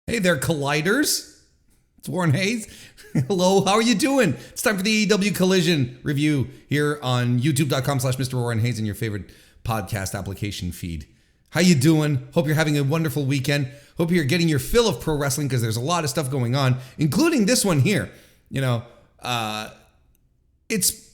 Hey there, Colliders. It's Warren Hayes. Hello, how are you doing? It's time for the AEW Collision review here on youtube.com/MrWarrenHayes and your favorite podcast application feed. How you doing? Hope you're having a wonderful weekend. Hope you're getting your fill of pro wrestling because there's a lot of stuff going on, including this one here. It's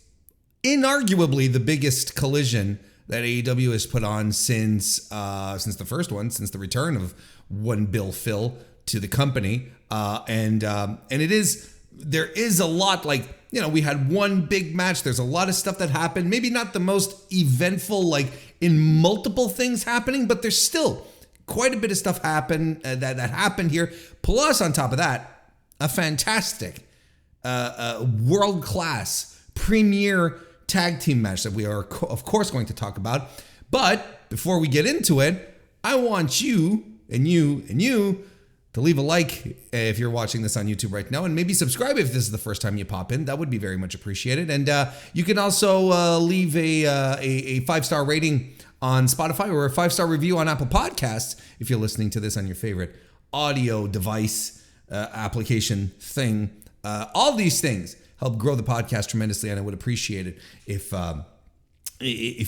inarguably the biggest collision that AEW has put on since the first one, since the return of one Bill Phil to the company, and it is. There is a lot, we had one big match. There's a lot of stuff that happened. Maybe not the most eventful, in multiple things happening, but there's still quite a bit of stuff that happened here. Plus, on top of that, a fantastic, world-class premier tag team match that we are, of course, going to talk about. But before we get into it, I want you and you to leave a like if you're watching this on YouTube right now, and maybe subscribe if this is the first time you pop in. That would be very much appreciated. And you can also leave a 5-star rating on Spotify or a 5-star review on Apple Podcasts if you're listening to this on your favorite audio device, application thing. All these things help grow the podcast tremendously, and I would appreciate it if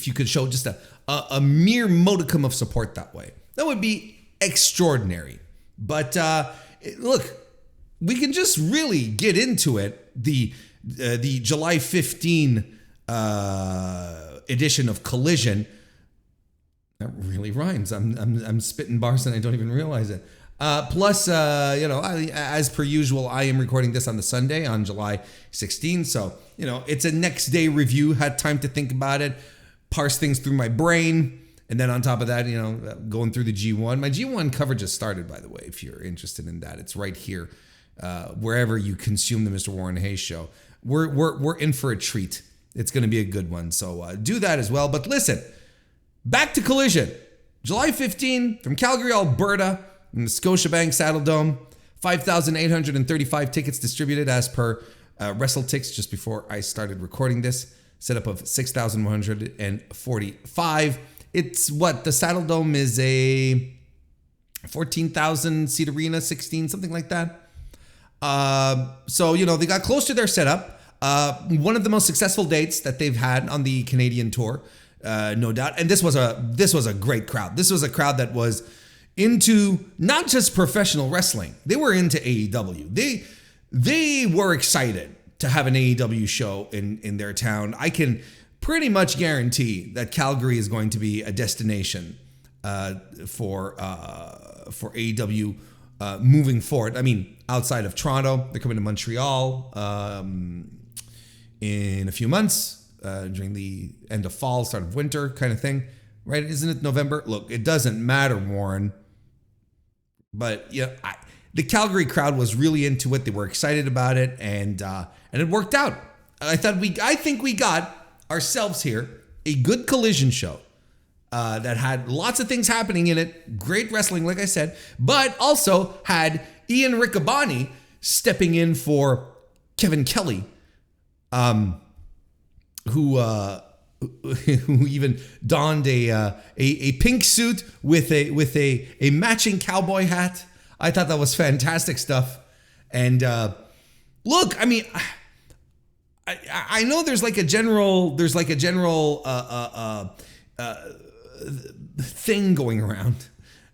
you could show just a mere modicum of support that way. That would be extraordinary. But look, we can just really get into it. The July 15 edition of Collision. That really rhymes. I'm spitting bars and I don't even realize it. Plus, as per usual, I am recording this on the Sunday on July 16. So, it's a next day review. Had time to think about it, parse things through my brain. And then on top of that, going through the G1. My G1 coverage has started, by the way, if you're interested in that. It's right here, wherever you consume the Mr. Warren Hayes show. We're in for a treat. It's going to be a good one. So do that as well. But listen, back to Collision. July 15 from Calgary, Alberta, in the Scotiabank Saddledome. 5,835 tickets distributed as per WrestleTix just before I started recording this. Setup of 6,145. It's the Saddledome is a 14,000 seat arena, 16, something like that. So, they got close to their setup. One of the most successful dates that they've had on the Canadian tour, no doubt. And this was a great crowd. This was a crowd that was into not just professional wrestling. They were into AEW. They were excited to have an AEW show in their town. I can pretty much guarantee that Calgary is going to be a destination for AEW moving forward. I mean, outside of Toronto, they're coming to Montreal in a few months during the end of fall, start of winter kind of thing, right? Isn't it November? Look, it doesn't matter, Warren. But the Calgary crowd was really into it. They were excited about it, and it worked out. I think we got ourselves here a good Collision show that had lots of things happening in it, great wrestling, like I said, but also had Ian Riccaboni stepping in for Kevin Kelly, who even donned a pink suit with a matching cowboy hat. I thought that was fantastic stuff. And look, I mean, I know there's a general thing going around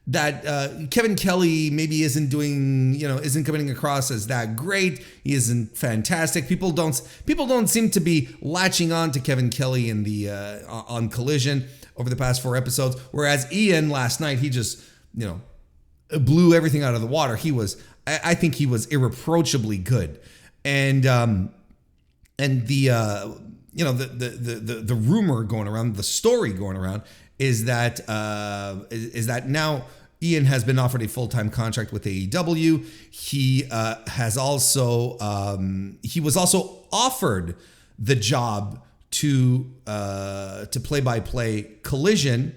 that Kevin Kelly maybe isn't coming across as that great. He isn't fantastic. People don't seem to be latching on to Kevin Kelly in the on Collision over the past 4 episodes. Whereas Ian last night, he just blew everything out of the water. I think he was irreproachably good, and the rumor going around, the story going around is that now Ian has been offered a full-time contract with AEW. He was also offered the job to play-by-play Collision,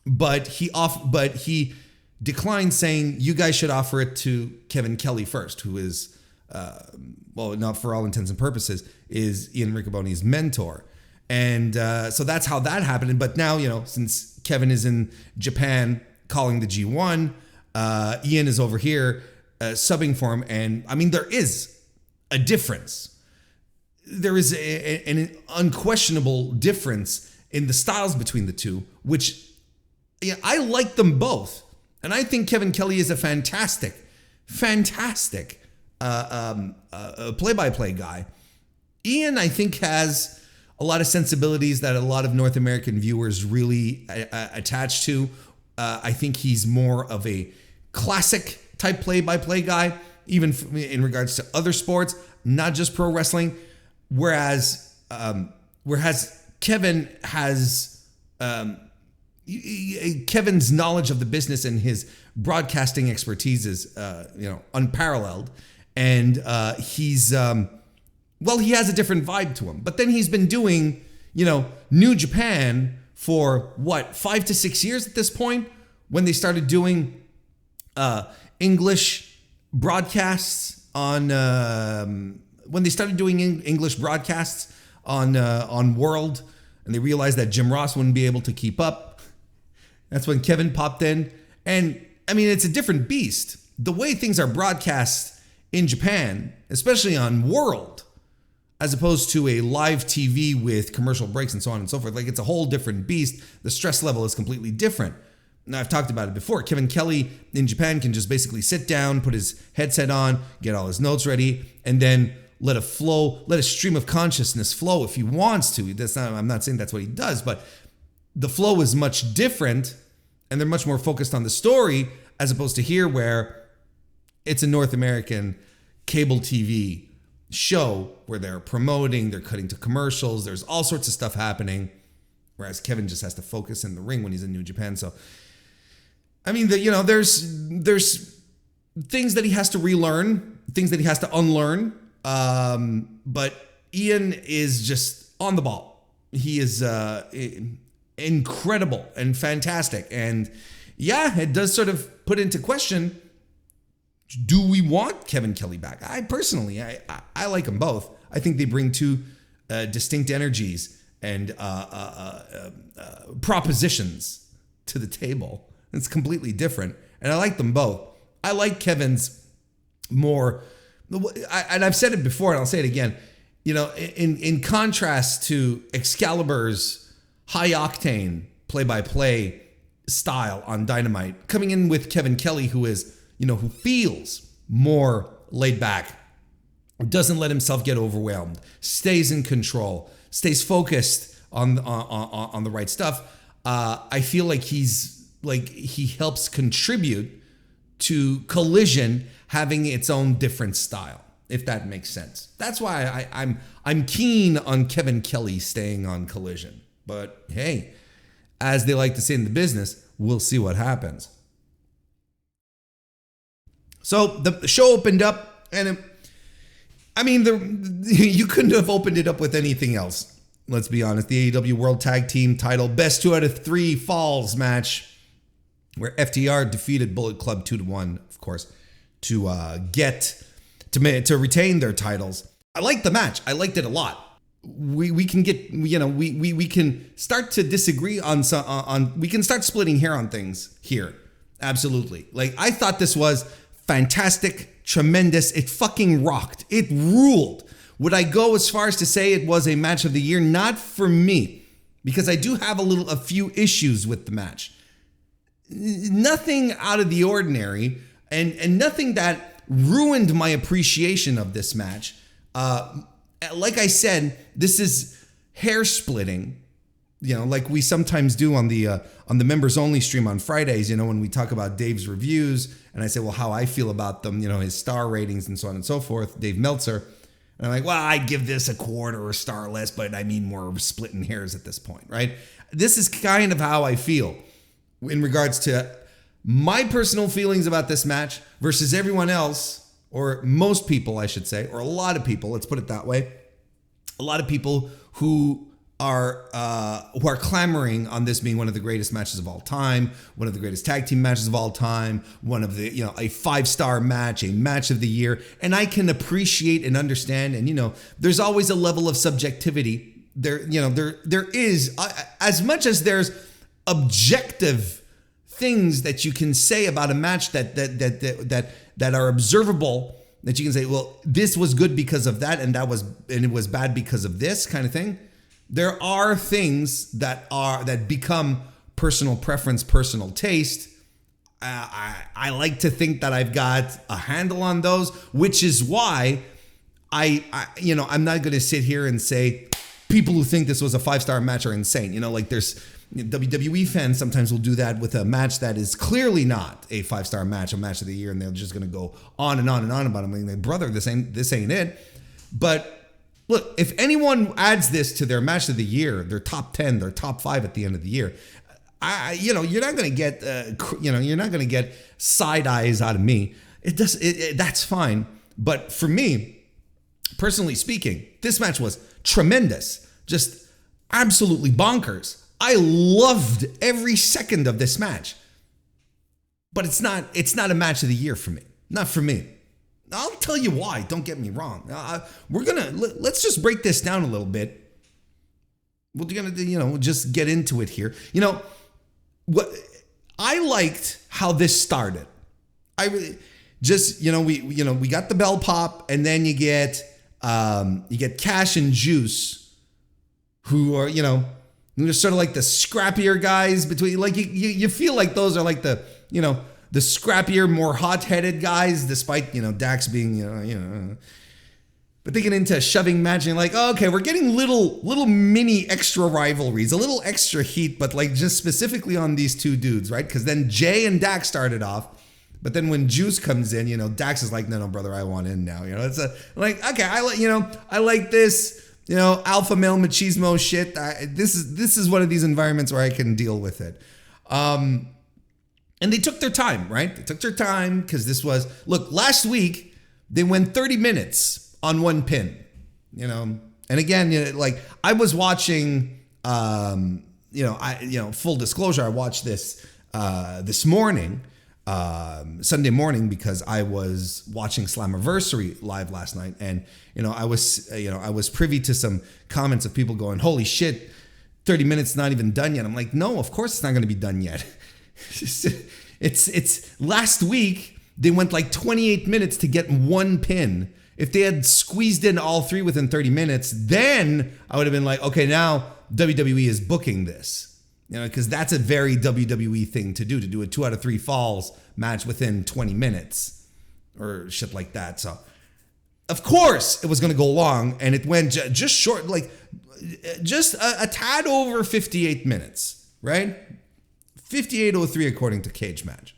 but he declined, saying you guys should offer it to Kevin Kelly first, who is not for all intents and purposes, is Ian Riccaboni's mentor. And so that's how that happened. But now, since Kevin is in Japan calling the G1, Ian is over here subbing for him. And I mean, there is a difference. There is an unquestionable difference in the styles between the two, which I like them both. And I think Kevin Kelly is a fantastic play-by-play guy. Ian, I think, has a lot of sensibilities that a lot of North American viewers really attach to. I think he's more of a classic type play-by-play guy, even in regards to other sports, not just pro wrestling. Whereas Kevin has Kevin's knowledge of the business and his broadcasting expertise is unparalleled, and he has a different vibe to him. But then he's been doing New Japan for 5 to 6 years at this point, when they started doing English broadcasts on World, and they realized that Jim Ross wouldn't be able to keep up. That's when Kevin popped in. And I mean, it's a different beast. The way things are broadcast in Japan, especially on World, as opposed to a live TV with commercial breaks and so on and so forth. Like, it's a whole different beast. The stress level is completely different. Now, I've talked about it before. Kevin Kelly in Japan can just basically sit down, put his headset on, get all his notes ready, and then let a stream of consciousness flow if he wants to. I'm not saying that's what he does, but the flow is much different, and they're much more focused on the story, as opposed to here, where it's a North American cable TV show where they're promoting, they're cutting to commercials, there's all sorts of stuff happening, whereas Kevin just has to focus in the ring when he's in New Japan. So, I mean, there's things that he has to relearn, things that he has to unlearn. But Ian is just on the ball. He is incredible and fantastic. And yeah, it does sort of put into question, do we want Kevin Kelly back? I personally like them both. I think they bring two distinct energies and propositions to the table. It's completely different. And I like them both. I like Kevin's more, and I've said it before and I'll say it again, in contrast to Excalibur's high octane play-by-play style on Dynamite, coming in with Kevin Kelly, who is, who feels more laid back, doesn't let himself get overwhelmed, stays in control, stays focused on the right stuff. I feel like he helps contribute to Collision having its own different style, if that makes sense. That's why I'm keen on Kevin Kelly staying on Collision. But hey, as they like to say in the business, we'll see what happens. So the show opened up, and you couldn't have opened it up with anything else. Let's be honest. The AEW World Tag Team title best 2 out of 3 falls match, where FTR defeated Bullet Club 2-1, of course, to retain their titles. I liked the match. I liked it a lot. We can start to disagree on we can start splitting hair on things here. Absolutely. Like, I thought this was fantastic, tremendous. It fucking rocked. It ruled. Would I go as far as to say it was a match of the year? Not for me, because I do have a few issues with the match. Nothing out of the ordinary, and nothing that ruined my appreciation of this match. Like I said, this is hair splitting, like we sometimes do on the members only stream on Fridays, when we talk about Dave's reviews, and I say, well, how I feel about them, his star ratings and so on and so forth, Dave Meltzer. And I'm like, well, I'd give this a quarter or star less, but I mean more splitting hairs at this point, right? This is kind of how I feel in regards to my personal feelings about this match versus everyone else, or most people, I should say, or a lot of people, let's put it that way. A lot of people who are clamoring on this being one of the greatest matches of all time, one of the greatest tag team matches of all time, one of the, a 5-star match, a match of the year. And I can appreciate and understand. And, there's always a level of subjectivity there. There is, as much as there's objective things that you can say about a match that are observable, that you can say, well, this was good because of that, and it was bad because of this kind of thing. There are things that become personal preference, personal taste. I like to think that I've got a handle on those, which is why I'm not going to sit here and say people who think this was a 5-star match are insane. Like there's WWE fans sometimes will do that with a match that is clearly not a 5-star match, a match of the year, and they're just going to go on and on and on about it. I mean, brother, this ain't it. But look, if anyone adds this to their match of the year, their top 10, their top 5 at the end of the year, you're not going to get, you're not going to get side eyes out of me. That's fine. But for me, personally speaking, this match was tremendous, just absolutely bonkers. I loved every second of this match, but it's not a match of the year for me. Not for me. I'll tell you why. Don't get me wrong. Let's just break this down a little bit. We're gonna, just get into it here. What I liked how this started. I really just, we got the bell pop, and then you get Cash and Juice, who are, they're sort of like the scrappier guys between, like you feel like those are like the scrappier, more hot-headed guys, despite, Dax being, but they get into a shoving match and like, oh, okay, we're getting little mini extra rivalries, a little extra heat, but like just specifically on these two dudes, right? Because then Jay and Dax started off, but then when Juice comes in, Dax is like, no, brother, I want in now. It's okay, I like this. Alpha male machismo shit. This is one of these environments where I can deal with it. And they took their time, right? They took their time because this was, look, last week they went 30 minutes on one pin, and again, like I was watching, full disclosure, I watched this morning, Sunday morning, because I was watching Slammiversary live last night, and I was privy to some comments of people going, "Holy shit, 30 minutes not even done yet." I'm like, no, of course it's not going to be done yet. It's last week they went like 28 minutes to get one pin. If they had squeezed in all three within 30 minutes, then I would have been like, okay, now WWE is booking this. Because that's a very WWE thing to do a 2 out of 3 falls match within 20 minutes or shit like that. So, of course, it was going to go long, and it went just short, like just a tad over 58 minutes, right? 58:03 according to Cage Match.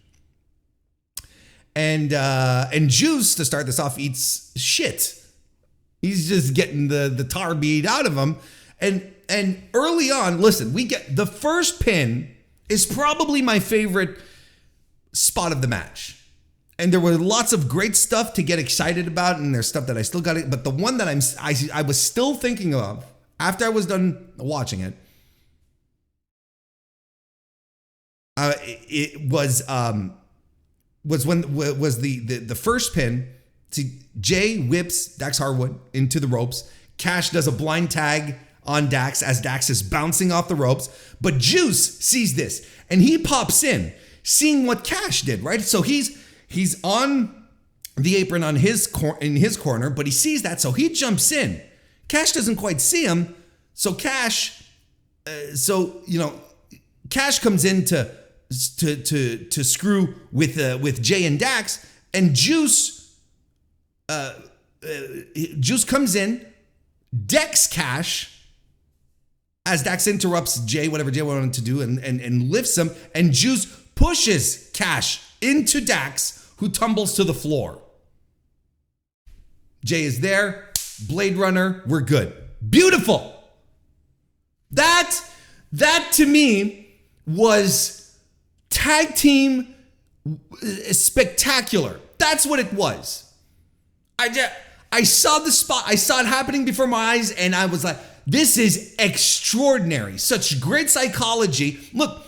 And Juice, to start this off, eats shit. He's just getting the tar beat out of him. And early on, listen, we get the first pin is probably my favorite spot of the match. And there were lots of great stuff to get excited about, and there's stuff that I still got it. But the one that I was still thinking of after I was done watching it, it was the first pin. See, Jay whips Dax Harwood into the ropes. Cash does a blind tag on Dax as Dax is bouncing off the ropes. But Juice sees this and he pops in, seeing what Cash did, right? So he's on the apron in his corner, but he sees that, so he jumps in. Cash doesn't quite see him, so Cash comes in to screw with Jay and Dax, and Juice comes in, decks Cash as Dax interrupts Jay, whatever Jay wanted to do, and lifts him, and Juice pushes Cash into Dax, who tumbles to the floor. Jay is there, Blade Runner, we're good. Beautiful. That to me was tag team spectacular. That's what it was. I saw the spot, I saw it happening before my eyes, and I was like, this is extraordinary. Such great psychology. Look,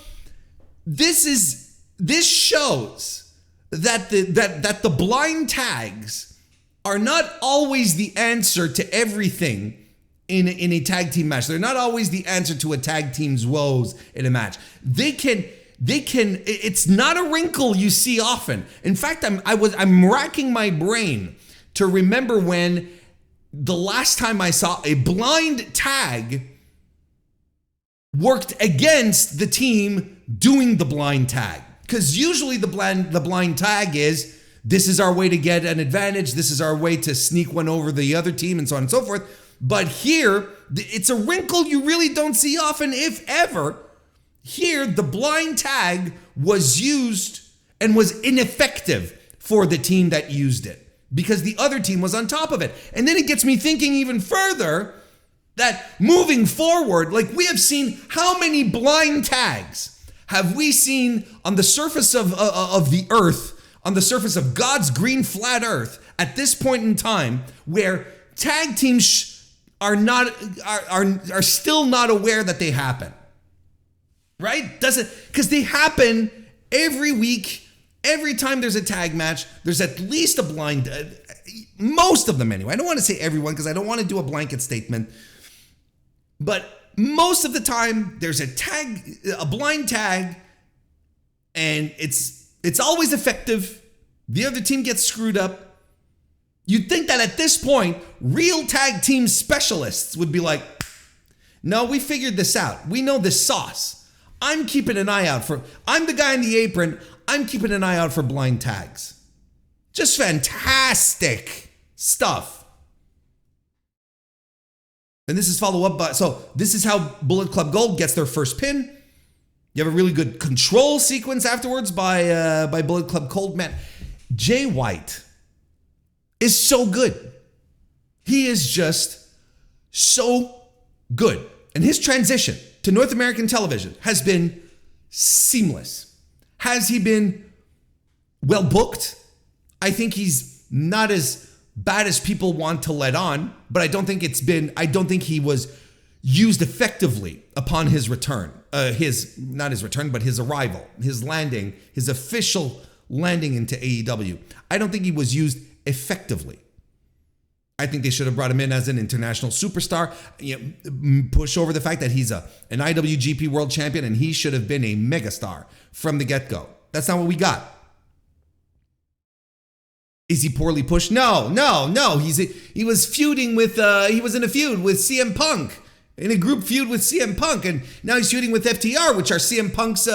this shows that the blind tags are not always the answer to everything in a tag team match. They're not always the answer to a tag team's woes in a match. They can it's not a wrinkle you see often. In fact, I'm racking my brain to remember when the last time I saw a blind tag worked against the team doing the blind tag. Because usually the blind tag is, this is our way to get an advantage, this is our way to sneak one over the other team, and so on and so forth. But here, it's a wrinkle you really don't see often, if ever. Here, the blind tag was used and was ineffective for the team that used it because the other team was on top of it. And then it gets me thinking even further that moving forward, like, we have seen, how many blind tags have we seen on the surface of the earth, on the surface of God's green flat earth at this point in time, where tag teams are still not aware that they happen? Right? Because they happen every week. Every time there's a tag match, there's at least a blind, most of them anyway. I don't want to say everyone because I don't want to do a blanket statement. But most of the time, there's a blind tag, and it's always effective. The other team gets screwed up. You'd think that at this point, real tag team specialists would be like, no, we figured this out. We know this sauce. I'm keeping an eye out I'm the guy in the apron. I'm keeping an eye out for blind tags. Just fantastic stuff. And this is follow-up by, so this is how Bullet Club Gold gets their first pin. You have a really good control sequence afterwards by Bullet Club Gold. Man, Jay White is so good. He is just so good. And his transition to North American television has been seamless. Has he been well booked? I think he's not as bad as people want to let on, but I don't think he was used effectively upon his return. Not his return, but his arrival, his landing, his official landing into AEW. I don't think he was used effectively. I think they should have brought him in as an international superstar, push over the fact that he's an IWGP World Champion, and he should have been a megastar from the get-go. That's not what we got. Is he poorly pushed? No. He was feuding with, he was in a feud with CM Punk, in a group feud with CM Punk, and now he's feuding with FTR, which are CM Punk's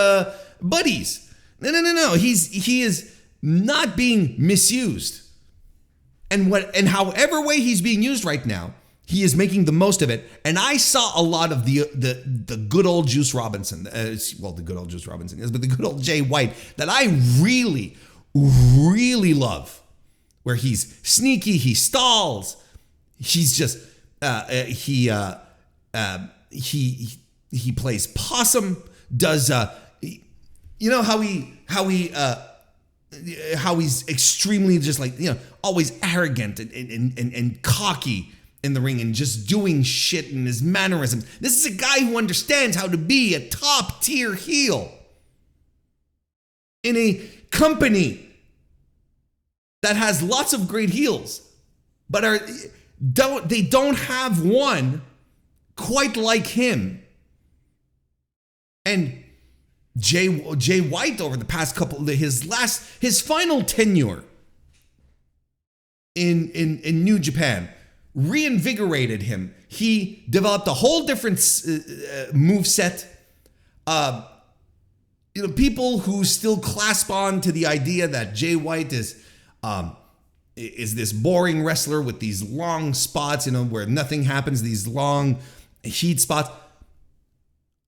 buddies. No. He is not being misused. And however way he's being used right now, he is making the most of it. And I saw a lot of the good old Juice Robinson, the good old Juice Robinson is, but the good old Jay White that I really, really love. Where he's sneaky, he stalls, he's just he plays possum. Does you know how he's extremely just like, always arrogant and cocky in the ring and just doing shit in his mannerisms. This is a guy who understands how to be a top tier heel in a company that has lots of great heels, but they don't have one quite like him. And Jay White over the past his final tenure in New Japan reinvigorated him. He developed a whole different moveset. People who still clasp on to the idea that Jay White is this boring wrestler with these long spots, where nothing happens, these long heat spots,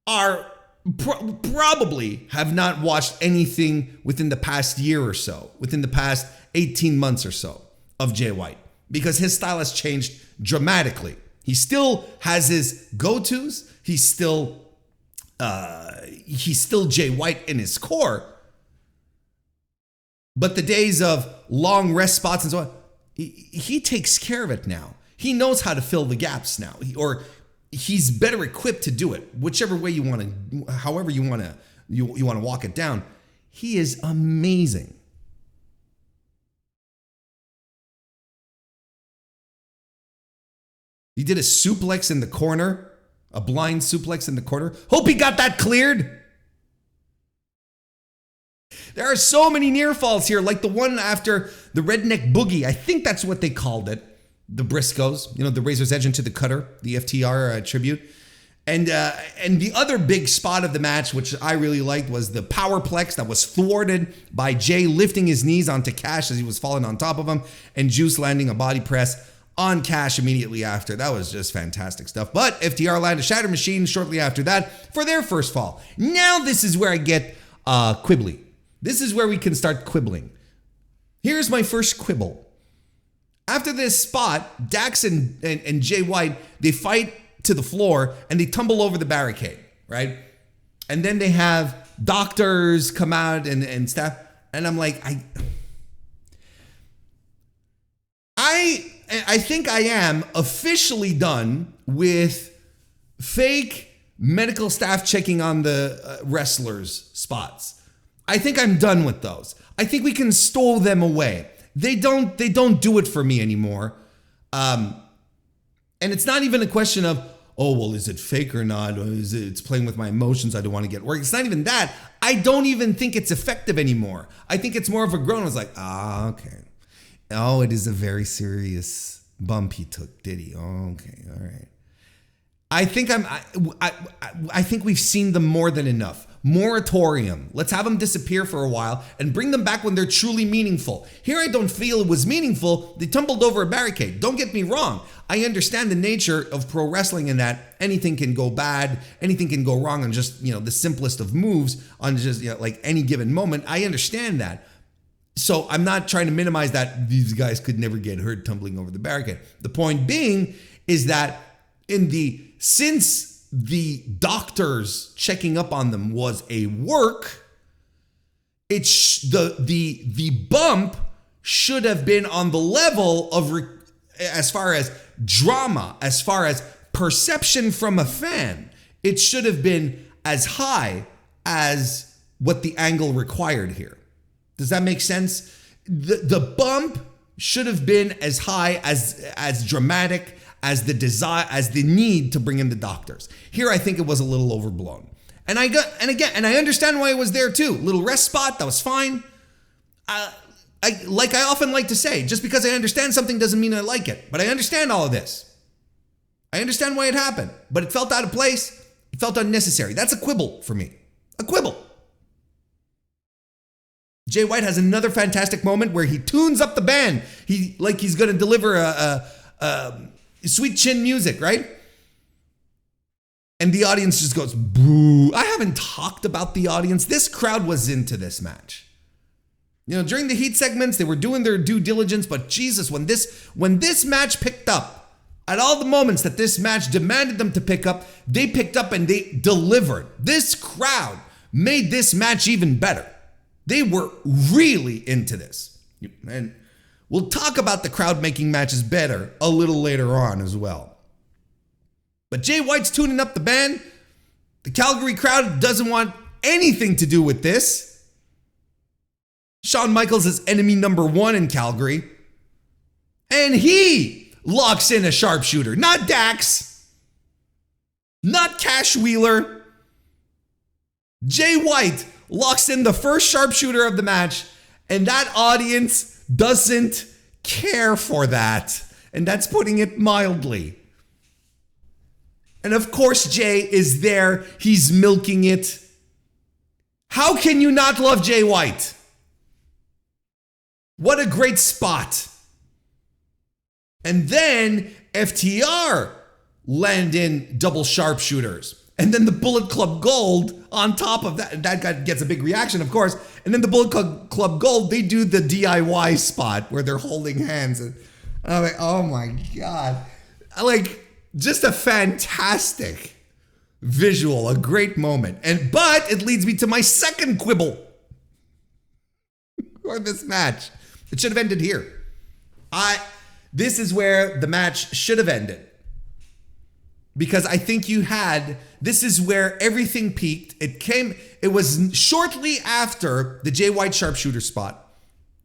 are probably have not watched anything within the past year or so, within the past 18 months or so of Jay White, because his style has changed dramatically. He still has his go-tos. He's still Jay White in his core. But the days of long rest spots and so on, he takes care of it now. He knows how to fill the gaps now, or he's better equipped to do it. Whichever way you want to, however you want to walk it down. He is amazing. He did a suplex in the corner, a blind suplex in the corner. Hope he got that cleared. There are so many near falls here, like the one after the Redneck Boogie. I think that's what they called it. The Briscoes, the Razor's Edge into the Cutter, the FTR tribute. And the other big spot of the match, which I really liked, was the Powerplex that was thwarted by Jay lifting his knees onto Cash as he was falling on top of him, and Juice landing a body press on Cash immediately after. That was just fantastic stuff. But FTR landed a Shatter Machine shortly after that for their first fall. Now this is where I get quibbly. This is where we can start quibbling. Here's my first quibble. After this spot, Dax and Jay White, they fight to the floor and they tumble over the barricade, right? And then they have doctors come out and stuff. And I'm like, I think I am officially done with fake medical staff checking on the wrestlers' spots. I think I'm done with those. I think we can stow them away. They don't do it for me anymore. And it's not even a question of, oh, well, is it fake or not? Or it's playing with my emotions. I don't want to get work. It's not even that. I don't even think it's effective anymore. I think it's more of a groan. I was like, okay. Oh, it is a very serious bump he took, did he? Oh, okay, all right. I think we've seen them more than enough. Moratorium. Let's have them disappear for a while and bring them back when they're truly meaningful. Here I don't feel it was meaningful. They tumbled over a barricade. Don't get me wrong. I understand the nature of pro wrestling in that anything can go bad, anything can go wrong on just, the simplest of moves on just, like any given moment. I understand that. So I'm not trying to minimize that these guys could never get hurt tumbling over the barricade. The point being is that since the doctors checking up on them was a work, the bump should have been on the level of as far as drama, as far as perception from a fan. It should have been as high as what the angle required here. Does that make sense? The bump should have been as high, as dramatic as the desire, as the need to bring in the doctors. Here, I think it was a little overblown. And I understand why it was there too. Little rest spot, that was fine. I often like to say, just because I understand something doesn't mean I like it. But I understand all of this. I understand why it happened. But it felt out of place. It felt unnecessary. That's a quibble for me. A quibble. Jay White has another fantastic moment where he tunes up the band. He's going to deliver a sweet chin music, right? And the audience just goes, boo. I haven't talked about the audience. This crowd was into this match. During the heat segments, they were doing their due diligence, but Jesus, when this match picked up, at all the moments that this match demanded them to pick up, they picked up and they delivered. This crowd made this match even better. They were really into this. And we'll talk about the crowd making matches better a little later on as well. But Jay White's tuning up the band. The Calgary crowd doesn't want anything to do with this. Shawn Michaels is enemy number one in Calgary. And he locks in a sharpshooter. Not Dax. Not Cash Wheeler. Jay White locks in the first sharpshooter of the match, and that audience doesn't care for that. And that's putting it mildly. And of course, Jay is there. He's milking it. How can you not love Jay White? What a great spot. And then FTR land in double sharpshooters. And then the Bullet Club Gold on top of that. That guy gets a big reaction, of course. And then the Bullet Club Gold, they do the DIY spot where they're holding hands. And I'm like, oh my God. Just a fantastic visual, a great moment. But it leads me to my second quibble for this match. It should have ended here. This is where the match should have ended. Because I think this is where everything peaked. It was shortly after the Jay White sharpshooter spot.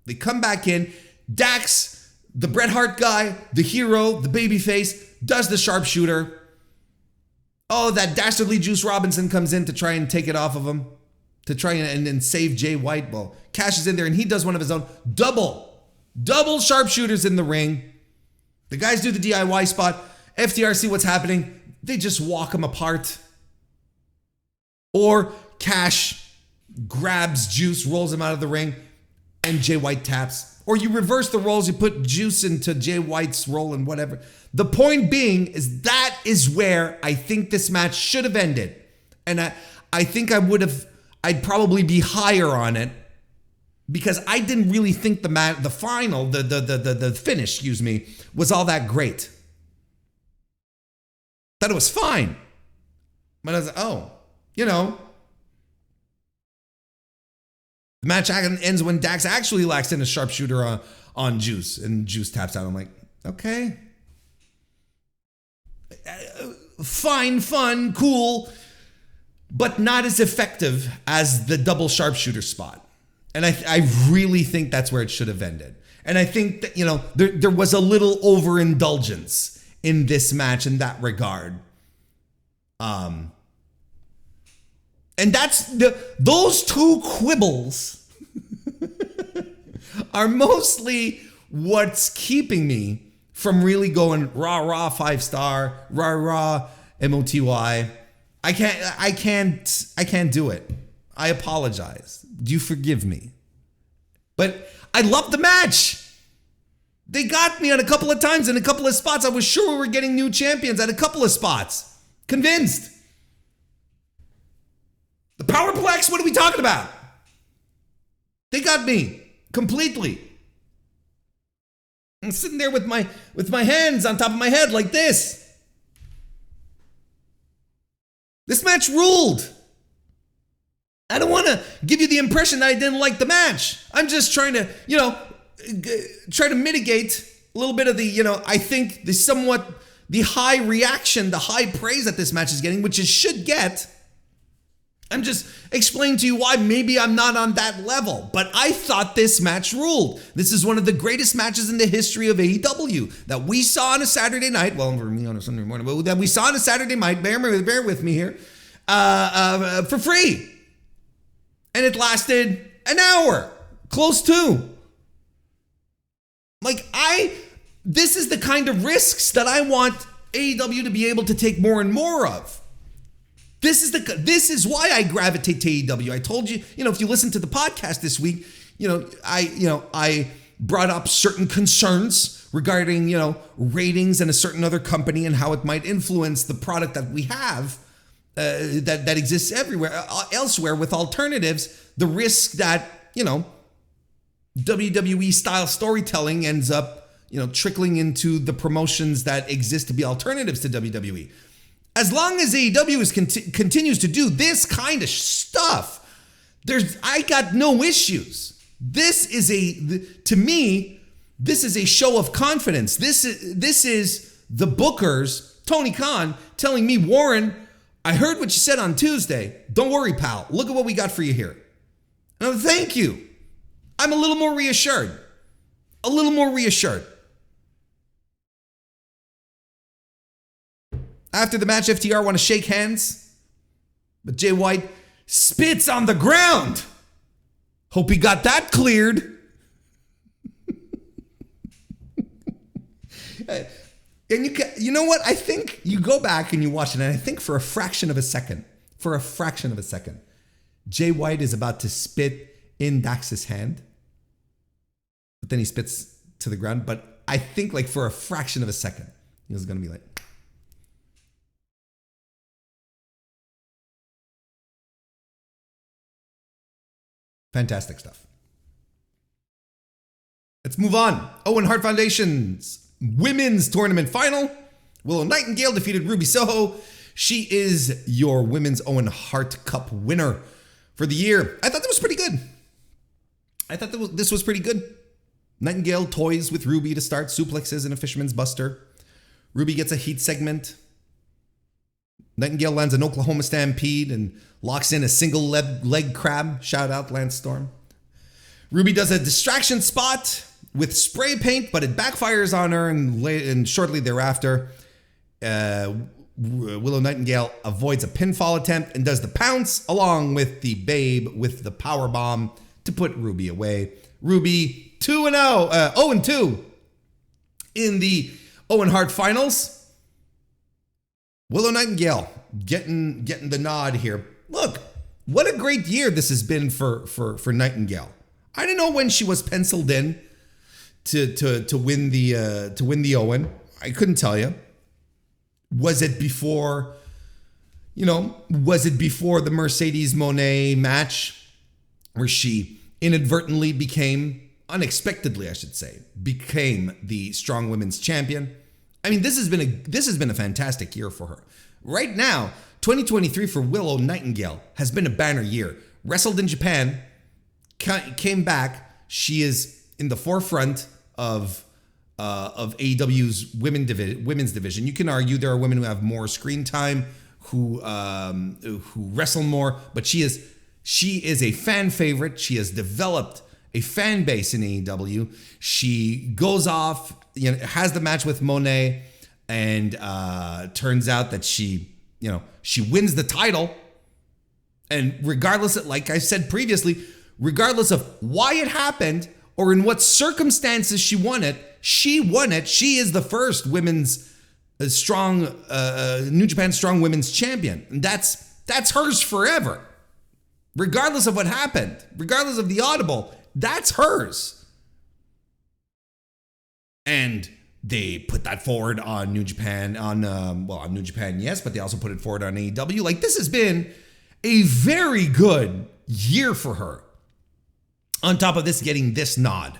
They come back in. Dax, the Bret Hart guy, the hero, the babyface, does the sharpshooter. Oh, that dastardly Juice Robinson comes in to try and take it off of him. to try and save Jay White. Well, Cash is in there and he does one of his own double sharpshooters in the ring. The guys do the DIY spot. FTR see what's happening. They just walk him apart. Or Cash grabs Juice, rolls him out of the ring, and Jay White taps. Or you reverse the roles, you put Juice into Jay White's role and whatever. The point being is that is where I think this match should have ended. And I think I'd probably be higher on it because I didn't really think the final, the finish, was all that great. Thought it was fine. But I was like, the match ends when Dax actually locks in a sharpshooter on Juice, and Juice taps out. I'm like, okay. Fine, fun, cool, but not as effective as the double sharpshooter spot. And I really think that's where it should have ended. And I think that, there was a little overindulgence in this match in that regard. And that's those two quibbles are mostly what's keeping me from really going rah 5-star, rah MOTY. I can't do it. I apologize. Do you forgive me? But I love the match. They got me on a couple of times in a couple of spots. I was sure we were getting new champions at a couple of spots. Convinced. The Powerplex, what are we talking about? They got me completely. I'm sitting there with my hands on top of my head like this. This match ruled. I don't want to give you the impression that I didn't like the match. I'm just trying to, try to mitigate a little bit of the, I think the high reaction, the high praise that this match is getting, which it should get. I'm just explaining to you why maybe I'm not on that level. But I thought this match ruled. This is one of the greatest matches in the history of AEW that we saw on a Saturday night. Well, for me on a Sunday morning, but that we saw on a Saturday night. Bear with me here. For free. And it lasted an hour. Close to. This is the kind of risks that I want AEW to be able to take more and more of. This is why I gravitate to AEW. I told you, if you listen to the podcast this week, I brought up certain concerns regarding, ratings and a certain other company and how it might influence the product that we have that exists everywhere elsewhere with alternatives. The risk that, WWE style storytelling ends up, trickling into the promotions that exist to be alternatives to WWE. As long as AEW continues to do this kind of stuff, I got no issues. To me, this is a show of confidence. This is the bookers, Tony Khan, telling me, Warren, I heard what you said on Tuesday. Don't worry, pal. Look at what we got for you here. And thank you. I'm a little more reassured. After the match, FTR want to shake hands, but Jay White spits on the ground. Hope he got that cleared. And you know what? I think you go back and you watch it, and I think for a fraction of a second, Jay White is about to spit in Dax's hand, but then he spits to the ground. But I think for a fraction of a second, he was going to be like, fantastic stuff. Let's move on. Owen Hart Foundation's women's tournament final. Willow Nightingale defeated Ruby Soho. She is your women's Owen Hart Cup winner for the year. I thought that was pretty good. This was pretty good. Nightingale toys with Ruby to start, suplexes and a fisherman's buster. Ruby gets a heat segment. Nightingale lands an Oklahoma Stampede and locks in a single leg crab. Shout out Lance Storm. Ruby does a distraction spot with spray paint, but it backfires on her, and shortly thereafter, Willow Nightingale avoids a pinfall attempt and does the pounce along with the Babe with the power bomb to put Ruby away. Ruby 2-0, 0-2 in the Owen Hart finals. Willow Nightingale getting the nod here. Look, what a great year this has been for Nightingale. I don't know when she was penciled in to win the Owen. I couldn't tell you. Was it before the Mercedes Moné match where she inadvertently unexpectedly, I should say, became the strong women's champion? I mean, this has been a fantastic year for her. Right now, 2023 for Willow Nightingale has been a banner year. Wrestled in Japan, came back. She is in the forefront of AEW's women's division. You can argue there are women who have more screen time, who wrestle more, but she is a fan favorite. She has developed a fan base in AEW. She goes off, has the match with Monet, and turns out that she wins the title. And regardless, like I said previously, regardless of why it happened or in what circumstances she won it. She is the first women's New Japan Strong Women's Champion. And that's hers forever. Regardless of what happened, regardless of the audible, that's hers. And they put that forward on New Japan, on New Japan, yes, but they also put it forward on AEW. Like, this has been a very good year for her. On top of this, getting this nod.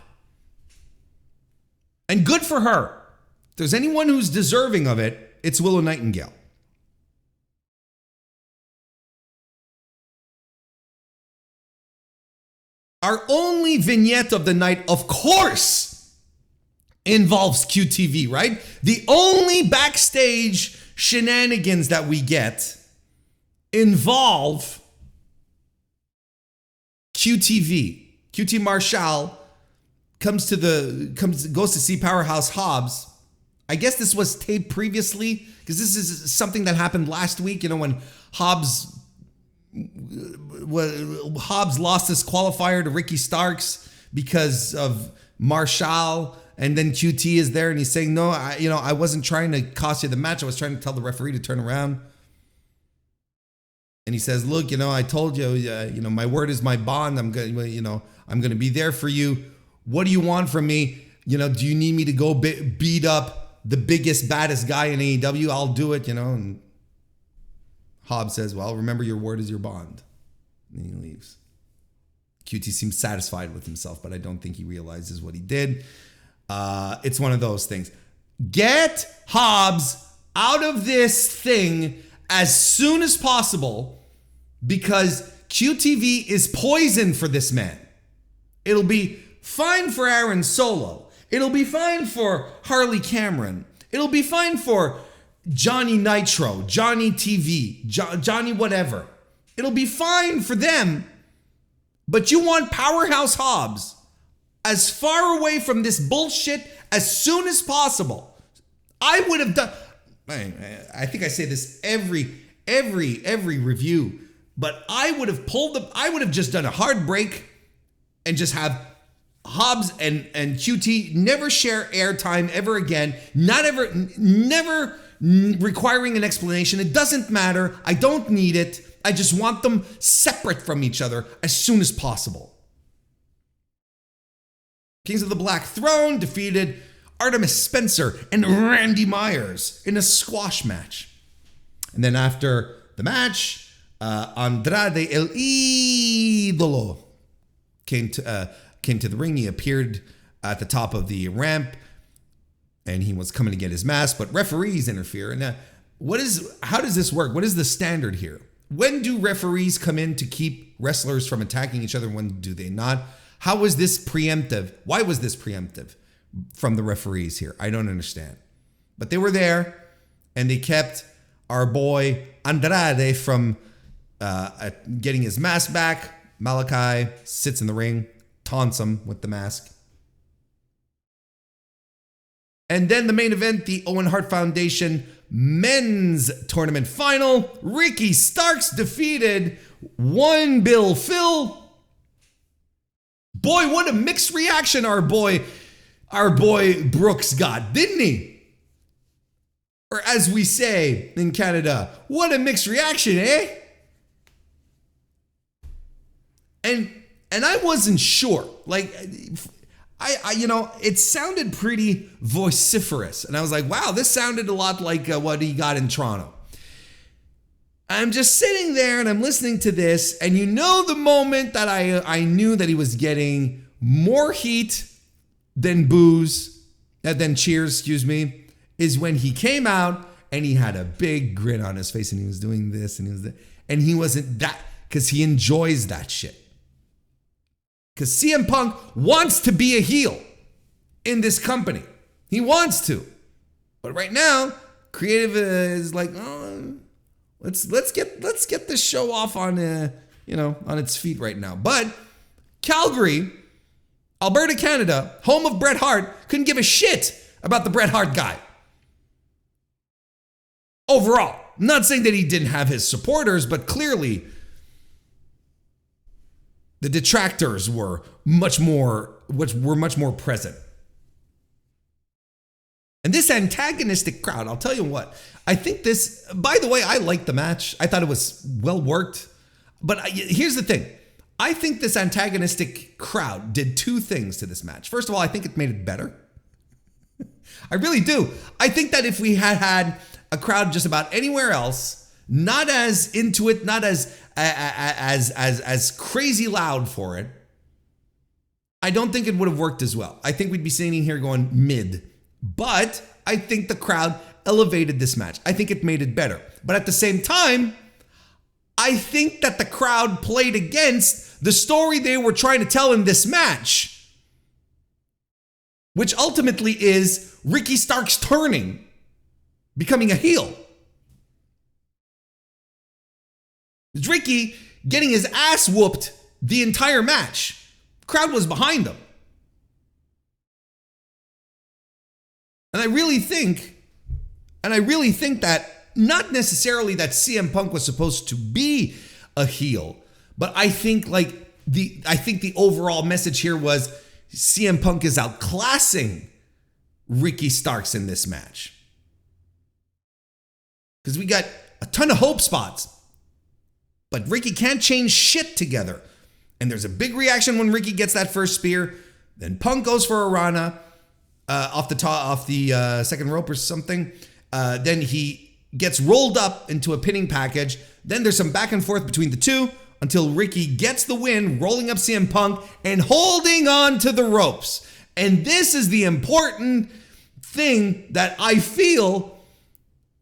And good for her. If there's anyone who's deserving of it, it's Willow Nightingale. Our only vignette of the night, of course, involves QTV, right? The only backstage shenanigans that we get involve QTV. QT Marshall goes to see Powerhouse Hobbs. I guess this was taped previously because this is something that happened last week. When Hobbs lost his qualifier to Ricky Starks because of Marshall, and then QT is there and he's saying, "No, I wasn't trying to cost you the match. I was trying to tell the referee to turn around." And he says, "Look, I told you, my word is my bond. I'm going to be there for you. What do you want from me? Do you need me to go beat up the biggest, baddest guy in AEW? I'll do it, And Hobbs says, "Well, remember, your word is your bond." And he leaves. QT seems satisfied with himself, but I don't think he realizes what he did. It's one of those things. Get Hobbs out of this thing as soon as possible, because QTV is poison for this man. It'll be fine for Aaron Solo. It'll be fine for Harley Cameron. It'll be fine for Johnny Nitro, Johnny TV, Johnny whatever. It'll be fine for them. But you want Powerhouse Hobbs as far away from this bullshit as soon as possible. I would have done... I think I say this every review, but I would have just done a hard break and just have Hobbs and QT never share airtime ever again. Never requiring an explanation. It doesn't matter. I don't need it. I just want them separate from each other as soon as possible. Kings of the Black Throne defeated Artemis Spencer and Randy Myers in a squash match. And then after the match, Andrade El Idolo came to the ring. He appeared at the top of the ramp and he was coming to get his mask, but referees interfere. And how does this work? What is the standard here? When do referees come in to keep wrestlers from attacking each other? When do they not? How was this preemptive? Why was this preemptive from the referees here? I don't understand. But they were there and they kept our boy Andrade from getting his mask back. Malachi sits in the ring, taunts him with the mask. And then the main event, the Owen Hart Foundation men's tournament final. Ricky Starks defeated One Bill Phil. Boy, what a mixed reaction our boy Brooks got, didn't he? Or as we say in Canada, what a mixed reaction, eh? And I wasn't sure. Like, I it sounded pretty vociferous. And I was like, wow, this sounded a lot like what he got in Toronto. I'm just sitting there and I'm listening to this, and the moment that I knew that he was getting more heat than cheers, is when he came out and he had a big grin on his face and he was doing this and he was that. And he wasn't that, because he enjoys that shit. Because CM Punk wants to be a heel in this company. He wants to. But right now, creative is like, oh, let's get this show off on its feet right now. But Calgary, Alberta, Canada, home of Bret Hart, couldn't give a shit about the Bret Hart guy. Overall, I'm not saying that he didn't have his supporters, but clearly the detractors were much more present. And this antagonistic crowd, I'll tell you what, I think this, by the way, I liked the match. I thought it was well worked. But here's the thing. I think this antagonistic crowd did two things to this match. First of all, I think it made it better. I really do. I think that if we had a crowd just about anywhere else, not as into it, not as crazy loud for it, I don't think it would have worked as well. I think we'd be sitting here going mid. But I think the crowd elevated this match. I think it made it better. But at the same time, I think that the crowd played against the story they were trying to tell in this match, which ultimately is Ricky Starks turning, becoming a heel. It's Ricky getting his ass whooped the entire match. Crowd was behind him. And I really think that not necessarily that CM Punk was supposed to be a heel, but I think the overall message here was CM Punk is outclassing Ricky Starks in this match. Because we got a ton of hope spots, but Ricky can't change shit together. And there's a big reaction when Ricky gets that first spear. Then Punk goes for a Rana. Off the second rope or something. Then he gets rolled up into a pinning package. Then there's some back and forth between the two until Ricky gets the win, rolling up CM Punk and holding on to the ropes. And this is the important thing that I feel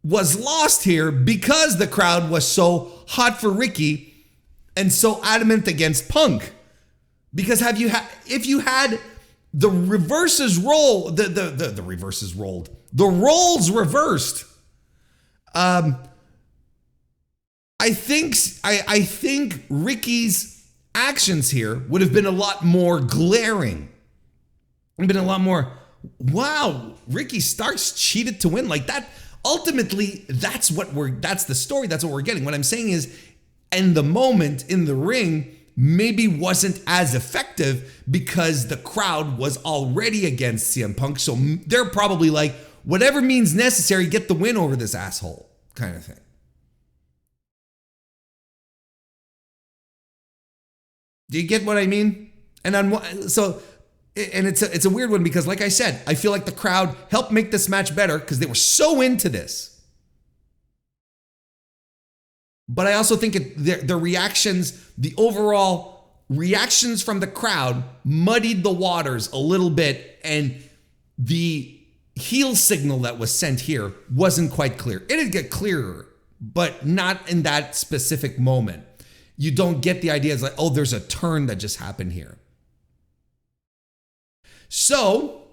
was lost here because the crowd was so hot for Ricky and so adamant against Punk. Because if you had the reverses roll, the reverses rolled, the roles reversed. I think Ricky's actions here would have been a lot more glaring. It would have been a lot more, wow, Ricky Starks cheated to win like that. Ultimately, that's the story. That's what we're getting. What I'm saying is, in the moment in the ring, maybe wasn't as effective because the crowd was already against CM Punk. So they're probably like, whatever means necessary, get the win over this asshole kind of thing. Do you get what I mean? And it's a weird one because, like I said, I feel like the crowd helped make this match better because they were so into this. But I also think the reactions, the overall reactions from the crowd muddied the waters a little bit, and the heel signal that was sent here wasn't quite clear. It'd get clearer, but not in that specific moment. You don't get the idea. It's like, oh, there's a turn that just happened here. So,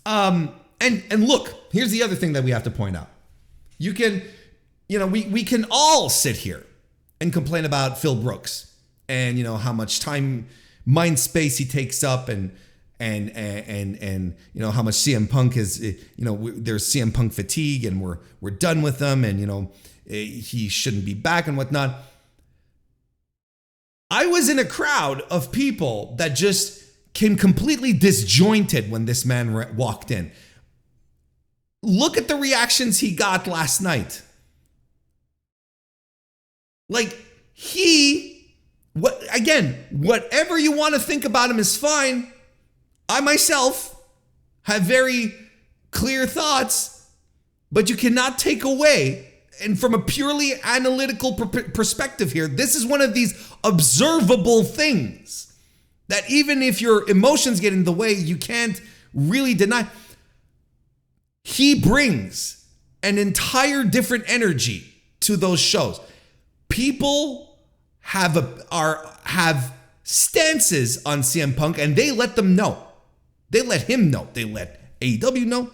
and look, here's the other thing that we have to point out. We can all sit here and complain about Phil Brooks and, how much time, mind space he takes up and and you know how much CM Punk is, you know, there's CM Punk fatigue and we're done with him, and you know he shouldn't be back and whatnot. I was in a crowd of people that just came completely disjointed when this man walked in. Look at the reactions he got last night. Like whatever you want to think about him is fine. I myself have very clear thoughts, but you cannot take away. And from a purely analytical perspective here, this is one of these observable things that even if your emotions get in the way, you can't really deny. He brings an entire different energy to those shows. People have stances on CM Punk, and they let them know. They let him know. They let AEW know.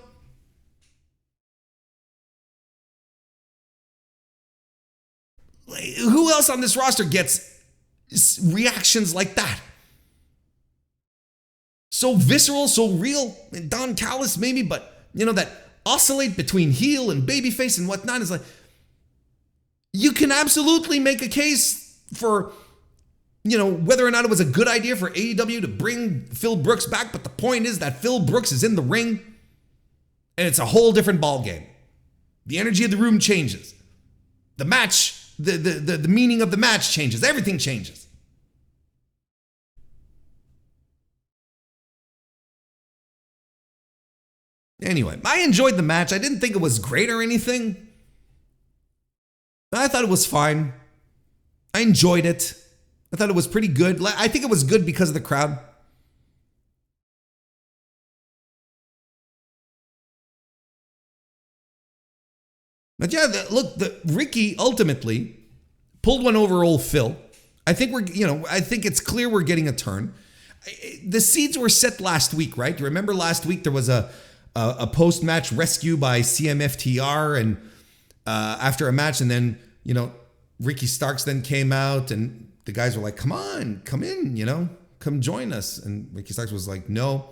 Who else on this roster gets reactions like that? So visceral, so real. And Don Callis maybe, but you know, that oscillate between heel and babyface and whatnot is like, you can absolutely make a case for, you know, whether or not it was a good idea for AEW to bring Phil Brooks back. But the point is that Phil Brooks is in the ring and it's a whole different ball game. The energy of the room changes. The match, the meaning of the match changes. Everything changes. Anyway, I enjoyed the match. I didn't think it was great or anything. I thought it was fine. I enjoyed it. I thought it was pretty good. I think it was good because of the crowd. But yeah, Ricky ultimately pulled one over old Phil. I think I think it's clear we're getting a turn. The seeds were set last week, right? You remember last week there was a post-match rescue by CMFTR and after a match, and then, you know, Ricky Starks then came out and the guys were like, come on, come in, you know, come join us. And Ricky Starks was like, no.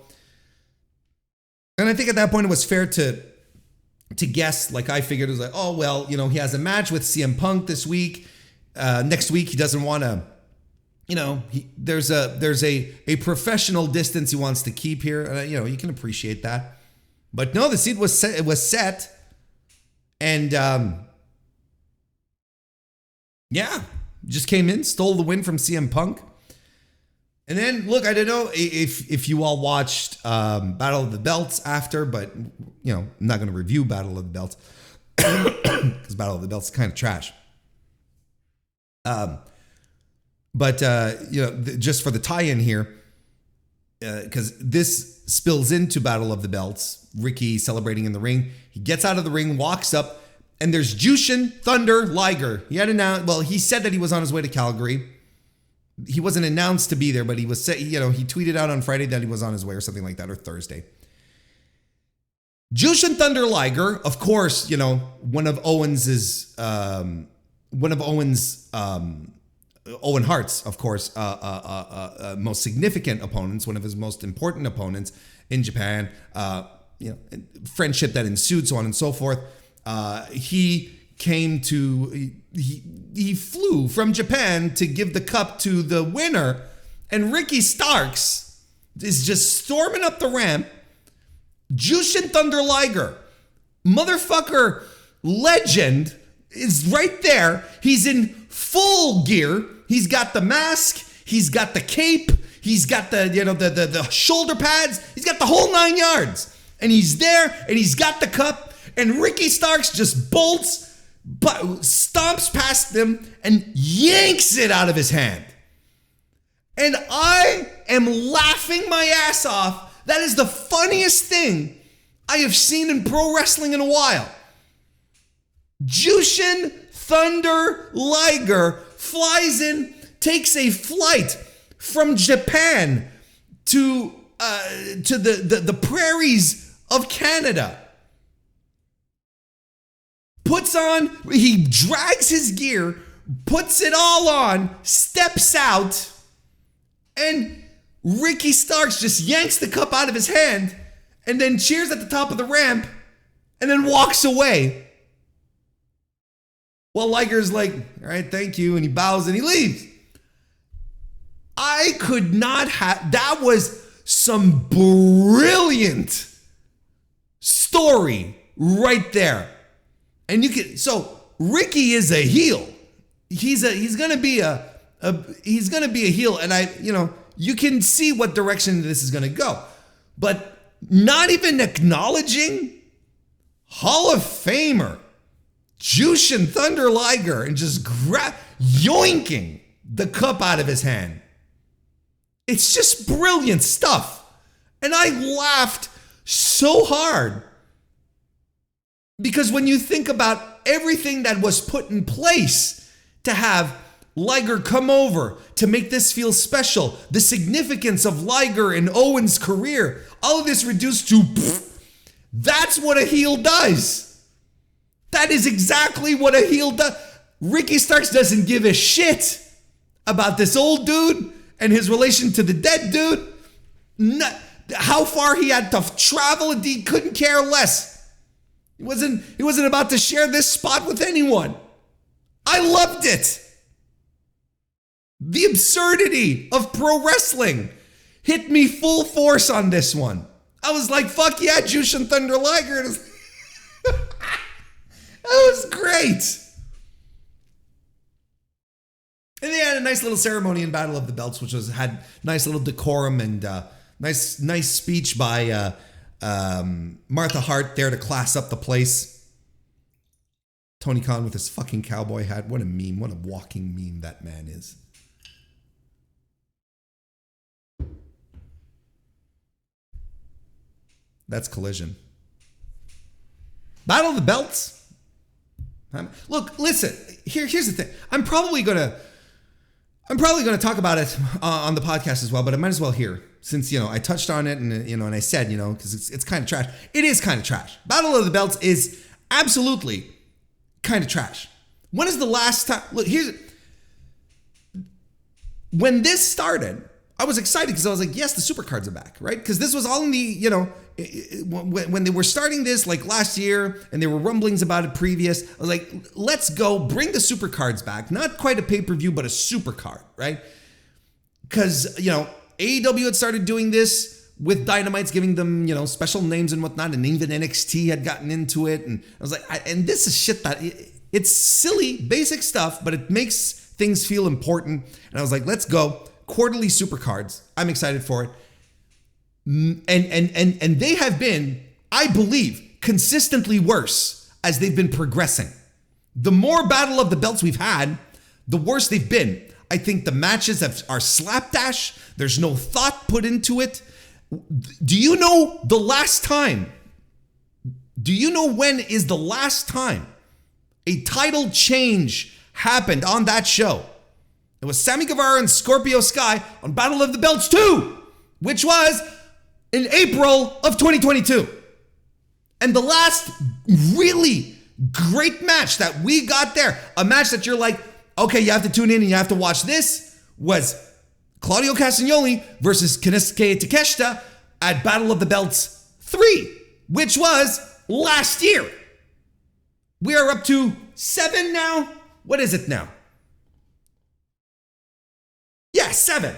And I think at that point it was fair to guess, like I figured, it was like, oh, well, you know, he has a match with CM Punk this week. Next week, he doesn't want to, you know, there's a professional distance he wants to keep here. And, you know, you can appreciate that. But no, the seed was set. It was set. And, yeah, just came in, stole the win from CM Punk. And then, look, I don't know if you all watched Battle of the Belts after, but, you know, I'm not going to review Battle of the Belts because Battle of the Belts is kind of trash. But you know, just for the tie-in here, because this spills into Battle of the Belts, Ricky celebrating in the ring. He gets out of the ring, walks up, and there's Jushin Thunder Liger. He said that he was on his way to Calgary. He wasn't announced to be there, but he was, you know, he tweeted out on Friday that he was on his way or something like that, or Thursday. Jushin Thunder Liger, of course, you know, one of Owen's Owen Hart's, of course, most significant opponents, one of his most important opponents in Japan, you know, friendship that ensued, so on and so forth. He flew from Japan to give the cup to the winner, and Ricky Starks is just storming up the ramp. Jushin Thunder Liger, motherfucker legend, is right there. He's in full gear. He's got the mask. He's got the cape. He's got the, you know, the shoulder pads. He's got the whole 9 yards. And he's there, and he's got the cup. And Ricky Starks just stomps past him and yanks it out of his hand. And I am laughing my ass off. That is the funniest thing I have seen in pro wrestling in a while. Jushin Thunder Liger flies in, takes a flight from Japan to the prairies of Canada. He drags his gear, puts it all on, steps out, and Ricky Starks just yanks the cup out of his hand and then cheers at the top of the ramp and then walks away. Well, Liger's like, all right, thank you. And he bows and he leaves. I could not have, that was some brilliant story right there. And you can, so Ricky is a heel. He's gonna be a heel, and you can see what direction this is gonna go. But not even acknowledging Hall of Famer Jushin Thunder Liger and just yoinking the cup out of his hand. It's just brilliant stuff. And I laughed so hard. Because when you think about everything that was put in place to have Liger come over to make this feel special, the significance of Liger and Owen's career, all of this reduced to, that's what a heel does. That is exactly what a heel does. Ricky Starks doesn't give a shit about this old dude and his relation to the dead dude. How far he had to travel, and he couldn't care less. He wasn't about to share this spot with anyone. I loved it. The absurdity of pro wrestling hit me full force on this one. I was like, fuck yeah, Jushin Thunder Liger. That was great. And they had a nice little ceremony in Battle of the Belts, which had nice little decorum and nice speech by Martha Hart there to class up the place. Tony Khan with his fucking cowboy hat. What a meme. What a walking meme that man is. That's Collision. Battle of the Belts. Look, listen. Here's the thing. I'm probably gonna talk about it on the podcast as well, but I might as well here, since I touched on it and and I said because it's kind of trash. It is kind of trash. Battle of the Belts is absolutely kind of trash. When is the last time? Look, when this started, I was excited because I was like, yes, the supercards are back, right? Because this was all in the, when they were starting this like last year and there were rumblings about it previous, I was like, let's go bring the supercards back. Not quite a pay-per-view, but a supercard, right? Because, AEW had started doing this with Dynamites, giving them, special names and whatnot. And even NXT had gotten into it. And I was like, and this is shit that, it's silly, basic stuff, but it makes things feel important. And I was like, let's go. Quarterly supercards. I'm excited for it. And they have been, I believe, consistently worse as they've been progressing. The more Battle of the Belts we've had, the worse they've been. I think the matches are slapdash. There's no thought put into it. Do you know the last time? Do you know when is the last time a title change happened on that show? It was Sammy Guevara and Scorpio Sky on Battle of the Belts 2, which was in April of 2022. And the last really great match that we got there, a match that you're like, okay, you have to tune in and you have to watch this, was Claudio Castagnoli versus Konosuke Takeshita at Battle of the Belts 3, which was last year. We are up to 7 now. What is it now? Yeah, 7.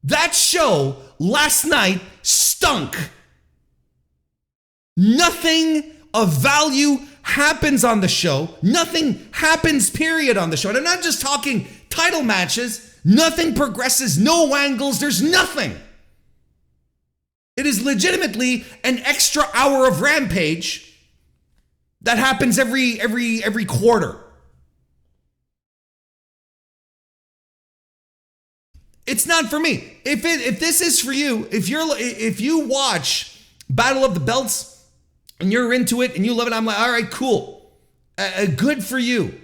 That show last night stunk. Nothing of value happens on the show. Nothing happens, period, on the show. And I'm not just talking title matches. Nothing progresses, no angles, there's nothing. It is legitimately an extra hour of Rampage that happens every quarter. It's not for me. If this is for you, if you watch Battle of the Belts and you're into it and you love it, I'm like, all right, cool, good for you.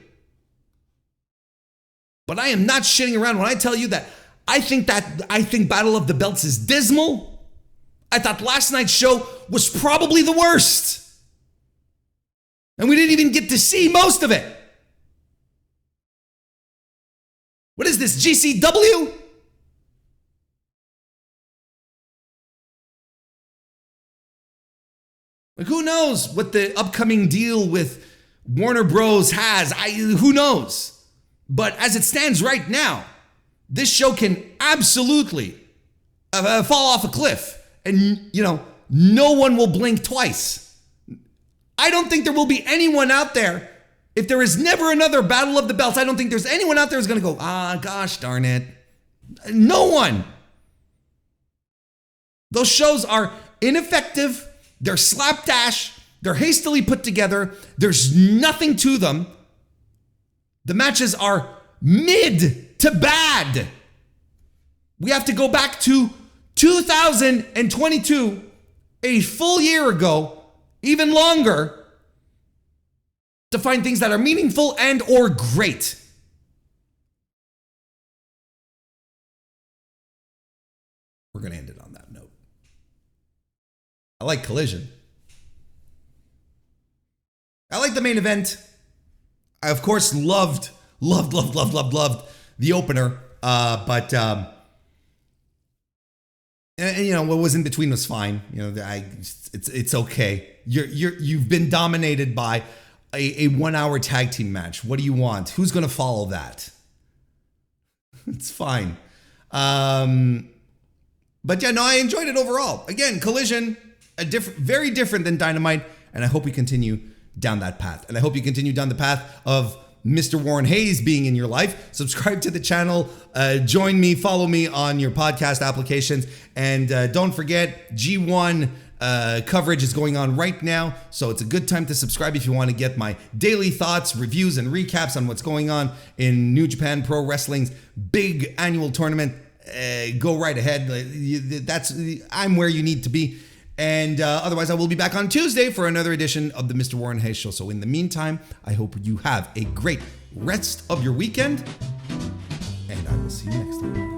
But I am not shitting around when I tell you that I think Battle of the Belts is dismal. I thought last night's show was probably the worst, and we didn't even get to see most of it. What is this, GCW? Like, who knows what the upcoming deal with Warner Bros. Has? Who knows? But as it stands right now, this show can absolutely fall off a cliff. And, no one will blink twice. I don't think there will be anyone out there. If there is never another Battle of the Belts, I don't think there's anyone out there who's going to go, gosh darn it. No one. Those shows are ineffective. They're slapdash. They're hastily put together. There's nothing to them. The matches are mid to bad. We have to go back to 2022, a full year ago, even longer, to find things that are meaningful and or great. We're going to end it on that note. I like Collision. I like the main event. I, of course, loved the opener. But what was in between was fine. It's okay. You've been dominated by a 1 hour tag team match. What do you want? Who's going to follow that? It's fine. But yeah, no, I enjoyed it overall. Again, Collision, very different than Dynamite, and I hope we continue down that path. And I hope you continue down the path of Mr. Warren Hayes being in your life. Subscribe to the channel, join me, follow me on your podcast applications, and don't forget, G1 coverage is going on right now, so it's a good time to subscribe if you want to get my daily thoughts, reviews, and recaps on what's going on in New Japan Pro Wrestling's big annual tournament. Go right ahead. I'm where you need to be. And otherwise, I will be back on Tuesday for another edition of the Mr. Warren Hayes Show. So in the meantime, I hope you have a great rest of your weekend, and I will see you next time.